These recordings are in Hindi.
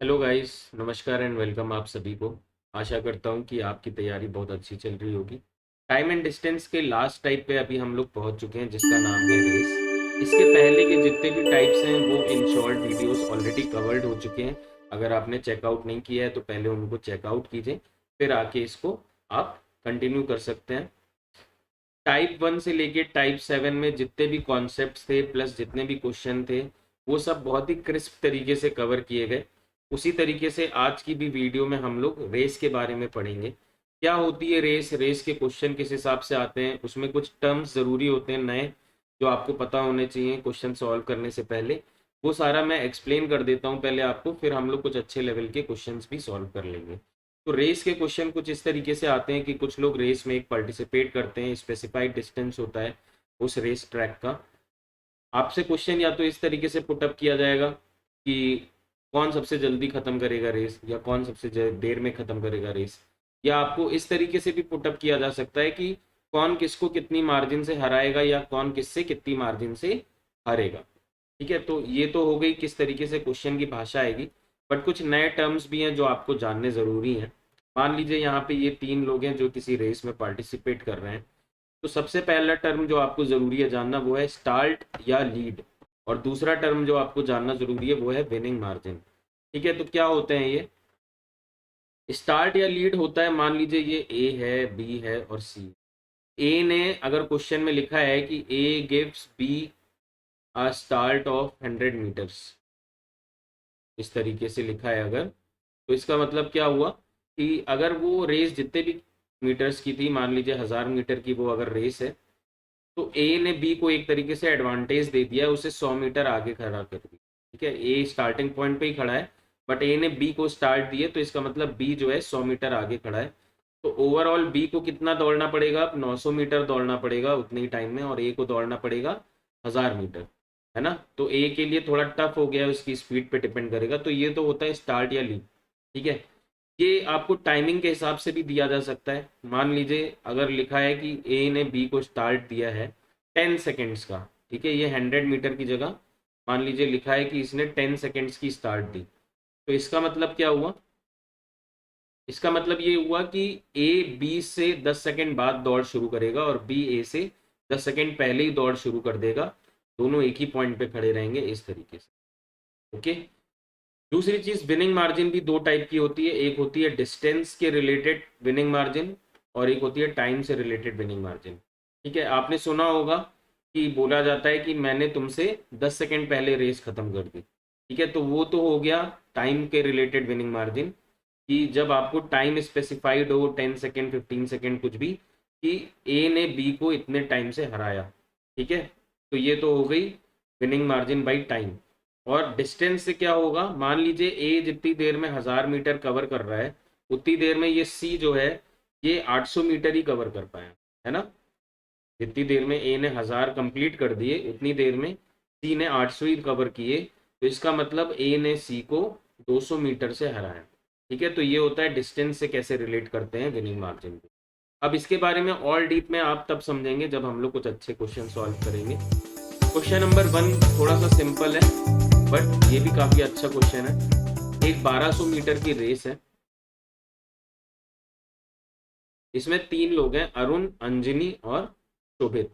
हेलो गाइस, नमस्कार एंड वेलकम आप सभी को। आशा करता हूँ कि आपकी तैयारी बहुत अच्छी चल रही होगी। टाइम एंड डिस्टेंस के लास्ट टाइप पे अभी हम लोग पहुँच चुके हैं, जिसका नाम है रेस। इसके पहले के जितने भी टाइप्स हैं वो in short videos already covered हो चुके हैं। अगर आपने चेकआउट नहीं किया है तो पहले उनको चेकआउट कीजिए, फिर आके इसको आप कंटिन्यू कर सकते हैं। टाइप 1 से लेके टाइप 7 में जितने भी कॉन्सेप्ट्स थे प्लस जितने भी क्वेश्चन थे, वो सब बहुत ही क्रिस्प तरीके से कवर किए गए। उसी तरीके से आज की भी वीडियो में हम लोग रेस के बारे में पढ़ेंगे। क्या होती है रेस, रेस के क्वेश्चन किस हिसाब से आते हैं, उसमें कुछ टर्म्स ज़रूरी होते हैं नए, जो आपको पता होने चाहिए क्वेश्चन सॉल्व करने से पहले। वो सारा मैं एक्सप्लेन कर देता हूँ पहले आपको, फिर हम लोग कुछ अच्छे लेवल के क्वेश्चंस भी सॉल्व कर लेंगे। तो रेस के क्वेश्चन कुछ इस तरीके से आते हैं कि कुछ लोग रेस में एक पार्टिसिपेट करते हैं, स्पेसिफाइड डिस्टेंस होता है उस रेस ट्रैक का। आपसे क्वेश्चन या तो इस तरीके से पुटअप किया जाएगा कि कौन सबसे जल्दी खत्म करेगा रेस, या कौन सबसे देर में खत्म करेगा रेस। या आपको इस तरीके से भी पुटअप किया जा सकता है कि कौन किसको कितनी मार्जिन से हराएगा, या कौन किससे कितनी मार्जिन से हारेगा। ठीक है, तो ये तो हो गई किस तरीके से क्वेश्चन की भाषा आएगी। बट कुछ नए टर्म्स भी हैं जो आपको जानने ज़रूरी हैं। मान लीजिए यहाँ पे ये 3 लोग हैं जो किसी रेस में पार्टिसिपेट कर रहे हैं। तो सबसे पहला टर्म जो आपको ज़रूरी है जानना वो है स्टार्ट या लीड, और दूसरा टर्म जो आपको जानना ज़रूरी है वो है विनिंग मार्जिन। ठीक है, तो क्या होते हैं ये? स्टार्ट या लीड होता है, मान लीजिए ये ए है, बी है और सी। ए ने अगर क्वेश्चन में लिखा है कि A gives B a start of 100 metres, इस तरीके से लिखा है अगर, तो इसका मतलब क्या हुआ कि अगर वो रेस जितने भी मीटर्स की थी, मान लीजिए 1000 मीटर की वो अगर रेस है, तो ए ने बी को एक तरीके से एडवांटेज दे दिया है, उसे 100 मीटर आगे खड़ा कर दिया। ठीक है, ए स्टार्टिंग पॉइंट पे ही खड़ा है, बट ए ने बी को स्टार्ट दिए, तो इसका मतलब बी जो है 100 मीटर आगे खड़ा है। तो ओवरऑल बी को कितना दौड़ना पड़ेगा? अब 900 मीटर दौड़ना पड़ेगा उतने ही टाइम में, और ए को दौड़ना पड़ेगा 1000 मीटर, है ना। तो ए के लिए थोड़ा टफ हो गया, उसकी स्पीड पे डिपेंड करेगा। तो ये तो होता है स्टार्ट या लीड। ठीक है, ये आपको टाइमिंग के हिसाब से भी दिया जा सकता है। मान लीजिए अगर लिखा है कि ए ने बी को स्टार्ट दिया है 10 सेकेंड्स का, ठीक है, ये 100 मीटर की जगह मान लीजिए लिखा है कि इसने 10 सेकेंड्स की स्टार्ट दी। तो इसका मतलब क्या हुआ? इसका मतलब ये हुआ कि ए बी से 10 सेकेंड बाद दौड़ शुरू करेगा, और बी ए से 10 सेकेंड पहले ही दौड़ शुरू कर देगा। दोनों एक ही पॉइंट पे खड़े रहेंगे इस तरीके से। ओके। दूसरी चीज, विनिंग मार्जिन भी दो टाइप की होती है। एक होती है डिस्टेंस के रिलेटेड विनिंग मार्जिन, और एक होती है टाइम से रिलेटेड विनिंग मार्जिन। ठीक है, आपने सुना होगा कि बोला जाता है कि मैंने तुमसे 10 सेकेंड पहले रेस खत्म कर दी। ठीक है, तो वो तो हो गया टाइम के रिलेटेड विनिंग मार्जिन, कि जब आपको टाइम स्पेसिफाइड हो 10 सेकेंड 15 सेकेंड कुछ भी, कि ए ने बी को इतने टाइम से हराया। ठीक है, तो ये तो हो गई विनिंग मार्जिन बाई टाइम। और डिस्टेंस से क्या होगा? मान लीजिए ए जितनी देर में 1000 मीटर कवर कर रहा है, उतनी देर में ये सी जो है ये 800 मीटर ही कवर कर पाया, है ना। जितनी देर में ए ने 1000 कंप्लीट कर दिए, उतनी देर में सी ने 800 ही कवर किए। तो इसका मतलब ए ने सी को 200 मीटर से हराया। ठीक है, तो ये होता है डिस्टेंस से कैसे रिलेट करते हैं विनिंग मार्जिन को। अब इसके बारे में और डीप में आप तब समझेंगे जब हम लोग कुछ अच्छे क्वेश्चन सॉल्व करेंगे। क्वेश्चन नंबर 1 थोड़ा सा सिंपल है, बट ये भी काफी अच्छा क्वेश्चन है। एक 1200 मीटर की रेस है, इसमें 3 लोग हैं, अरुण, अंजनी और शोभित।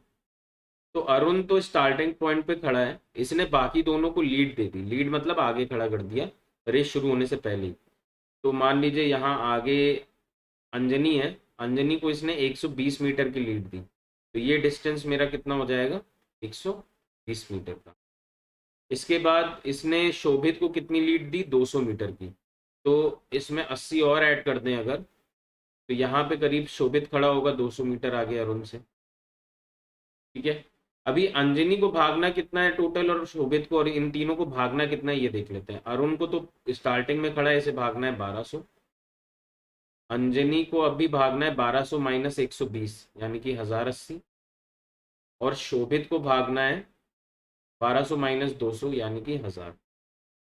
तो अरुण तो स्टार्टिंग पॉइंट पे खड़ा है, इसने बाकी दोनों को लीड दे दी। लीड मतलब आगे खड़ा कर दिया रेस शुरू होने से पहले ही। तो मान लीजिए यहाँ आगे अंजनी है, अंजनी को इसने 120 मीटर की लीड दी। तो ये डिस्टेंस मेरा कितना हो जाएगा? 120 मीटर का। इसके बाद इसने शोभित को कितनी लीड दी? 200 मीटर की। तो इसमें 80 और ऐड कर दें अगर, तो यहाँ पे करीब शोभित खड़ा होगा 200 मीटर आगे अरुण से। ठीक है, अभी अंजनी को भागना कितना है टोटल, और शोभित को, और इन तीनों को भागना कितना है ये देख लेते हैं। अरुण को तो स्टार्टिंग में खड़ा है, इसे भागना है 1200। अंजनी को अभी भागना है 1200 माइनस 120 यानी कि 1080। और शोभित को भागना है 1200 माइनस 200 यानी कि 1000।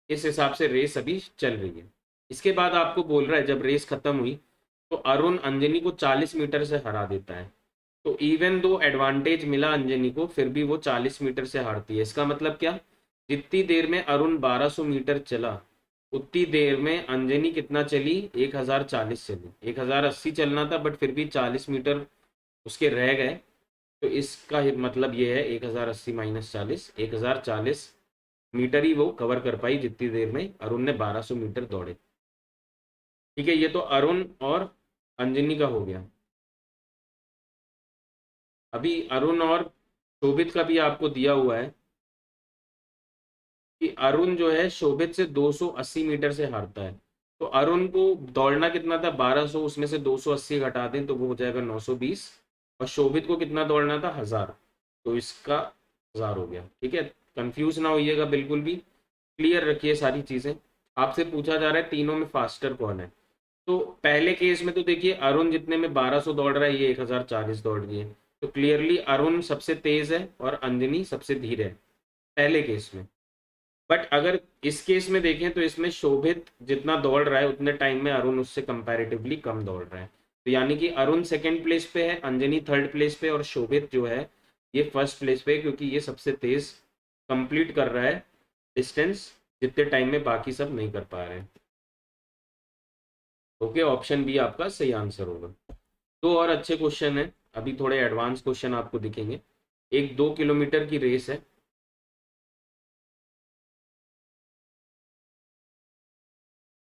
इस हिसाब से रेस अभी चल रही है। इसके बाद आपको बोल रहा है जब रेस खत्म हुई तो अरुण अंजनी को 40 मीटर से हरा देता है। तो इवन दो एडवांटेज मिला अंजनी को, फिर भी वो 40 मीटर से हारती है। इसका मतलब क्या? जितनी देर में अरुण 1200 मीटर चला, उतनी देर में अंजनी कितना चली, 1040 चली। 1080 चलना था बट फिर भी 40 मीटर उसके रह गए। तो इसका मतलब ये है 1080 माइनस 40, 1040 मीटर ही वो कवर कर पाई जितनी देर में अरुण ने 1200 मीटर दौड़े। ठीक है, ये तो अरुण और अंजनी का हो गया। अभी अरुण और शोभित का भी आपको दिया हुआ है कि अरुण जो है शोभित से 280 मीटर से हारता है। तो अरुण को दौड़ना कितना था, 1200, उसमें से 280 घटा दें तो वो हो जाएगा 920। और शोभित को कितना दौड़ना था, 1000। तो इसका 1000 हो गया। ठीक है, कंफ्यूज ना होइएगा बिल्कुल भी, क्लियर रखिए सारी चीजें। आपसे पूछा जा रहा है तीनों में फास्टर कौन है। तो पहले केस में तो देखिए अरुण जितने में 1200 दौड़ रहा है, ये 1040 दौड़ रही है। तो क्लियरली अरुण सबसे तेज है और अंजनी सबसे धीरे है पहले केस में। बट अगर इस केस में देखें तो इसमें शोभित जितना दौड़ रहा है उतने टाइम में अरुण उससे कंपैरेटिवली कम दौड़ रहा है। तो यानी कि अरुण सेकंड प्लेस पे है, अंजनी थर्ड प्लेस पे, और शोभित जो है ये फर्स्ट प्लेस पे है, क्योंकि ये सबसे तेज कंप्लीट कर रहा है डिस्टेंस जितने टाइम में बाकी सब नहीं कर पा रहे हैं। ओके, ऑप्शन बी आपका सही आंसर होगा। दो और अच्छे क्वेश्चन है, अभी थोड़े एडवांस क्वेश्चन आपको दिखेंगे। एक 2 किलोमीटर की रेस है।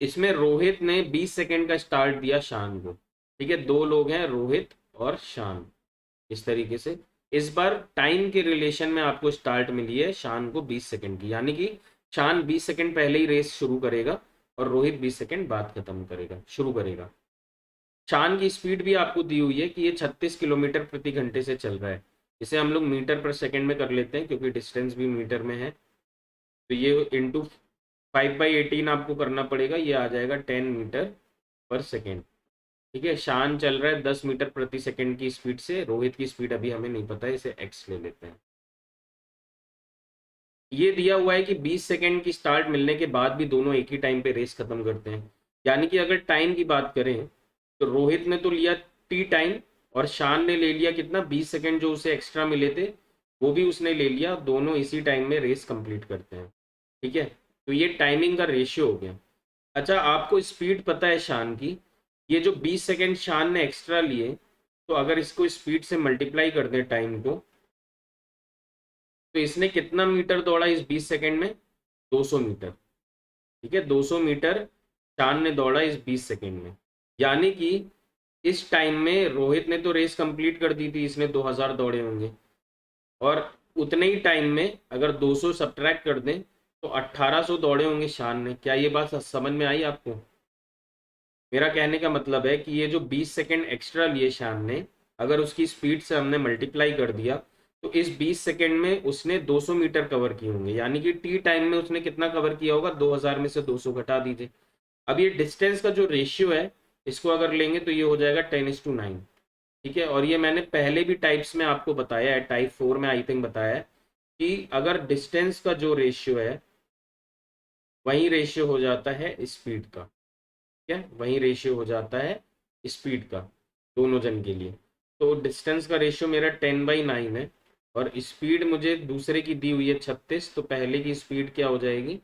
इसमें रोहित ने 20 सेकंड का स्टार्ट दिया शान को। ठीक है, दो लोग हैं, रोहित और शान। इस तरीके से इस बार टाइम के रिलेशन में आपको स्टार्ट मिली है शान को 20 सेकंड की, यानी कि शान 20 सेकंड पहले ही रेस शुरू करेगा और रोहित 20 सेकंड बाद खत्म करेगा, शुरू करेगा। शान की स्पीड भी आपको दी हुई है कि ये 36 किलोमीटर प्रति घंटे से चल रहा है। इसे हम लोग मीटर पर सेकंड में कर लेते हैं क्योंकि डिस्टेंस भी मीटर में है। तो ये इंटू 5/18 आपको करना पड़ेगा, ये आ जाएगा 10 मीटर पर सेकेंड। ठीक है, शान चल रहा है 10 मीटर प्रति सेकेंड की स्पीड से। रोहित की स्पीड अभी हमें नहीं पता है, इसे एक्स ले लेते हैं। ये दिया हुआ है कि 20 सेकेंड की स्टार्ट मिलने के बाद भी दोनों एक ही टाइम पे रेस खत्म करते हैं। यानी कि अगर टाइम की बात करें तो रोहित ने तो लिया टी टाइम और शान ने ले लिया कितना, 20 सेकेंड जो उसे एक्स्ट्रा मिले थे वो भी उसने ले लिया। दोनों इसी टाइम में रेस कंप्लीट करते हैं। ठीक है, तो ये टाइमिंग का रेशियो हो गया। अच्छा, आपको स्पीड पता है शान की, ये जो 20 सेकेंड शान ने एक्स्ट्रा लिए, तो अगर इसको स्पीड से मल्टीप्लाई कर दें टाइम को, तो इसने कितना मीटर दौड़ा इस 20 सेकेंड में, 200 मीटर। ठीक है, 200 मीटर शान ने दौड़ा इस 20 सेकेंड में। यानी कि इस टाइम में रोहित ने तो रेस कंप्लीट कर दी थी, इसने 2000 दौड़े होंगे, और उतने ही टाइम में अगर 200 सब्ट्रैक्ट कर दें तो 1800 दौड़े होंगे शान ने। क्या ये बात समझ में आई आपको? मेरा कहने का मतलब है कि ये जो 20 सेकेंड एक्स्ट्रा लिए शान ने, अगर उसकी स्पीड से हमने मल्टीप्लाई कर दिया तो इस 20 सेकेंड में उसने 200 मीटर कवर किए होंगे। यानी कि टी टाइम में उसने कितना कवर किया होगा, 2000 में से 200 घटा दीजिए। अब ये डिस्टेंस का जो रेशियो है, इसको अगर लेंगे तो ये हो जाएगा 10:9। ठीक है, और ये मैंने पहले भी टाइप्स में आपको बताया है, टाइप 4 में आई थिंक बताया है कि अगर डिस्टेंस का जो रेशियो है वही रेशियो हो जाता है स्पीड का। क्या, वही रेशियो हो जाता है स्पीड का दोनों जन के लिए। तो डिस्टेंस का रेशियो मेरा 10/9 है और स्पीड मुझे दूसरे की दी हुई है 36। तो पहले की स्पीड क्या हो जाएगी,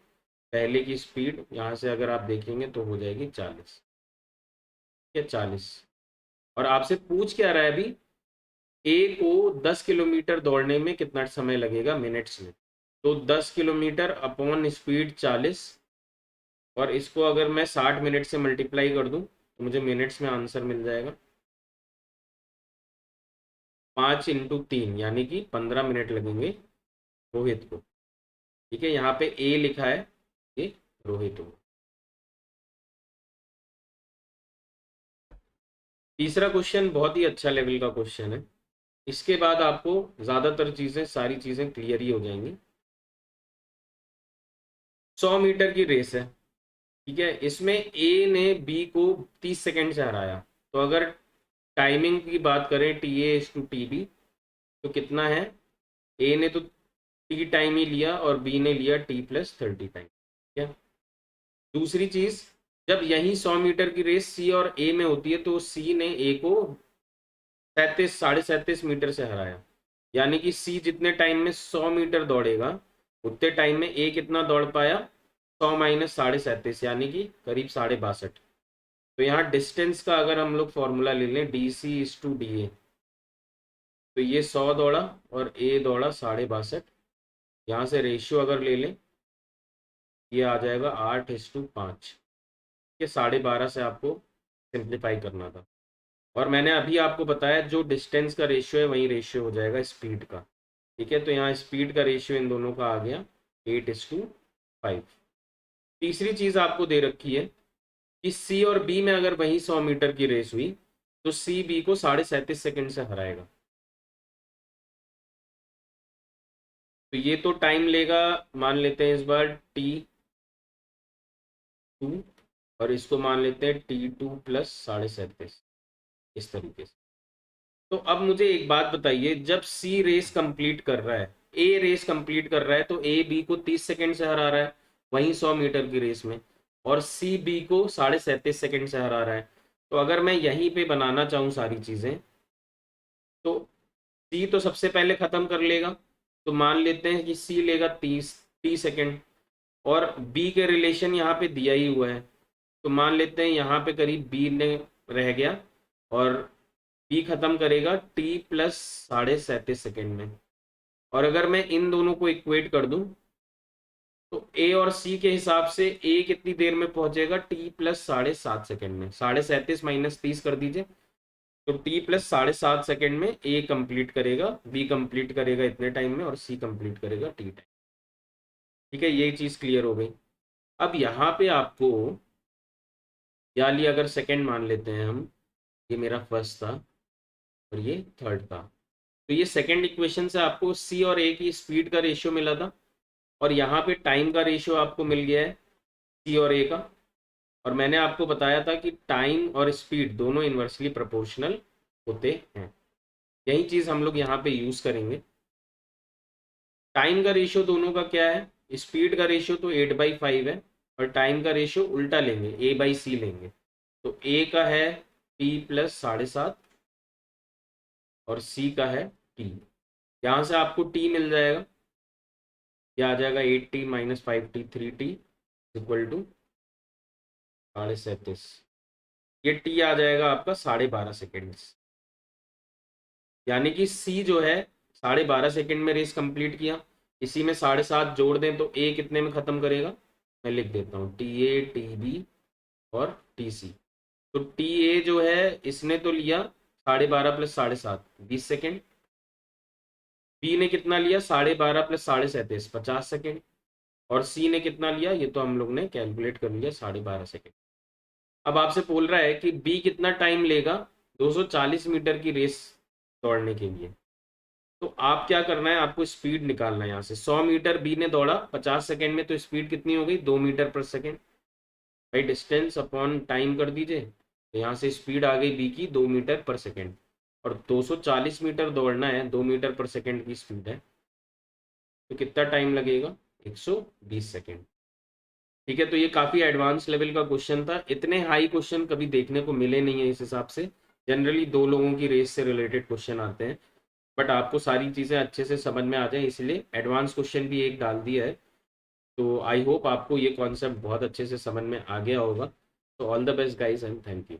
पहले की स्पीड यहाँ से अगर आप देखेंगे तो हो जाएगी 40। क्या, 40। और आपसे पूछ क्या रहा है अभी, ए को 10 किलोमीटर दौड़ने में कितना समय लगेगा मिनट्स में। तो 10 किलोमीटर अपॉन स्पीड 40, और इसको अगर मैं 60 मिनट से मल्टीप्लाई कर दूं तो मुझे मिनट्स में आंसर मिल जाएगा। 5 × 3 यानी कि 15 मिनट लगेंगे रोहित को। ठीक है, यहाँ पे ए लिखा है, ये रोहित को। तीसरा क्वेश्चन बहुत ही अच्छा लेवल का क्वेश्चन है। इसके बाद आपको ज्यादातर चीजें, सारी चीजें क्लियर ही हो जाएंगी। 100 मीटर की रेस है। ठीक है, इसमें ए ने बी को 30 सेकंड से हराया। तो अगर टाइमिंग की बात करें TA/TB, तो कितना है, ए ने तो टी टाइम ही लिया और बी ने लिया T+30 टाइम। ठीक है, दूसरी चीज, जब यही 100 मीटर की रेस सी और ए में होती है तो सी ने ए को 37 मीटर से हराया। यानी कि सी जितने टाइम में 100 मीटर दौड़ेगा उतने टाइम में ए कितना दौड़ पाया, 100 माइनस 37.5 यानी कि करीब 62.5। तो यहाँ डिस्टेंस का अगर हम लोग फॉर्मूला ले लें, D C is to D A, तो ये 100 दौड़ा और ए दौड़ा 62.5। यहाँ से रेशियो अगर ले लें, ये आ जाएगा 8:5। ये 12.5 से आपको सिंप्लीफाई करना था। और मैंने अभी आपको बताया जो डिस्टेंस का रेशियो है वही रेशियो हो जाएगा स्पीड का। ठीक है, तो यहाँ स्पीड का रेशियो इन दोनों का आ गया 8:5। तीसरी चीज़ आपको दे रखी है कि सी और बी में अगर वही 100 मीटर की रेस हुई तो सी बी को 37.5 सेकंड से हराएगा। तो ये तो टाइम लेगा, मान लेते हैं इस बार T2, और इसको मान लेते हैं T2 + 37.5, इस तरीके से। तो अब मुझे एक बात बताइए, जब सी रेस कंप्लीट कर रहा है, ए रेस कंप्लीट कर रहा है, तो ए बी को 30 सेकंड से हरा रहा है वहीं 100 मीटर की रेस में, और सी बी को 37.5 सेकंड से हरा रहा है। तो अगर मैं यहीं पे बनाना चाहूँ सारी चीज़ें, तो सी तो सबसे पहले ख़त्म कर लेगा, तो मान लेते हैं कि सी लेगा 30 सेकंड, और बी के रिलेशन यहाँ पे दिया ही हुआ है, तो मान लेते हैं यहाँ पे करीब बी ने रह गया, और बी खत्म करेगा टी प्लस 37.5 सेकेंड में। और अगर मैं इन दोनों को इक्वेट कर दूं, तो ए और सी के हिसाब से ए कितनी देर में पहुंचेगा, टी प्लस 7.5 सेकेंड में। 37.5 माइनस 30 कर दीजिए, तो टी प्लस 7.5 सेकेंड में ए कंप्लीट करेगा, बी कंप्लीट करेगा इतने टाइम में, और सी कंप्लीट करेगा टी टाइम। ठीक है, ये चीज़ क्लियर हो गई। अब यहाँ पे आपको, या लिया अगर सेकेंड मान लेते हैं हम, ये मेरा फर्स्ट था और ये थर्ड था, तो ये सेकेंड इक्वेशन से आपको सी और ए की स्पीड का रेशियो मिला था, और यहाँ पे टाइम का रेशियो आपको मिल गया है सी और ए का। और मैंने आपको बताया था कि टाइम और स्पीड दोनों इन्वर्सली प्रोपोर्शनल होते हैं। यही चीज़ हम लोग यहाँ पे यूज़ करेंगे। टाइम का रेशियो दोनों का क्या है, स्पीड का रेशियो तो 8/5 है, और टाइम का रेशियो उल्टा लेंगे, A/C लेंगे। तो ए का है टी प्लस 7.5 और सी का है टी। यहाँ से आपको टी मिल जाएगा, यह आ जाएगा 8t minus 5t 3t equal to 37.5। ये टी आ जाएगा आपका 12.5 सेकेंड। यानी कि सी जो है 12.5 सेकेंड में रेस कंप्लीट किया, इसी में 7.5 जोड़ दें तो ए कितने में ख़त्म करेगा, मैं लिख देता हूँ टी ए टी बी और टी सी। तो टी ए जो है इसने तो लिया 12.5 + 7.5 20 सेकेंड, बी ने कितना लिया 12.5 + 37.5 50 सेकेंड, और सी ने कितना लिया ये तो हम लोग ने कैलकुलेट कर लिया 12.5 सेकेंड। अब आपसे बोल रहा है कि बी कितना टाइम लेगा 240 मीटर की रेस दौड़ने के लिए। तो आप क्या करना है, आपको स्पीड निकालना है। यहाँ से 100 मीटर बी ने दौड़ा 50 सेकेंड में, तो स्पीड कितनी हो गई 2 मीटर पर सेकेंड। भाई डिस्टेंस अपॉन टाइम कर दीजिए, तो यहाँ से स्पीड आ गई बी की 2 मीटर पर सेकेंड, और 240 मीटर दौड़ना है, 2 मीटर पर सेकेंड की स्पीड है, तो कितना टाइम लगेगा 120 सेकेंड। ठीक है, तो ये काफ़ी एडवांस लेवल का क्वेश्चन था, इतने हाई क्वेश्चन कभी देखने को मिले नहीं है। इस हिसाब से जनरली दो लोगों की रेस से रिलेटेड क्वेश्चन आते हैं, बट आपको सारी चीज़ें अच्छे से समझ में आ जाए, इसलिए एडवांस क्वेश्चन भी एक डाल दिया है। तो आई होप आपको ये कॉन्सेप्ट बहुत अच्छे से समझ में आ गया होगा। तो all the best guys and thank you.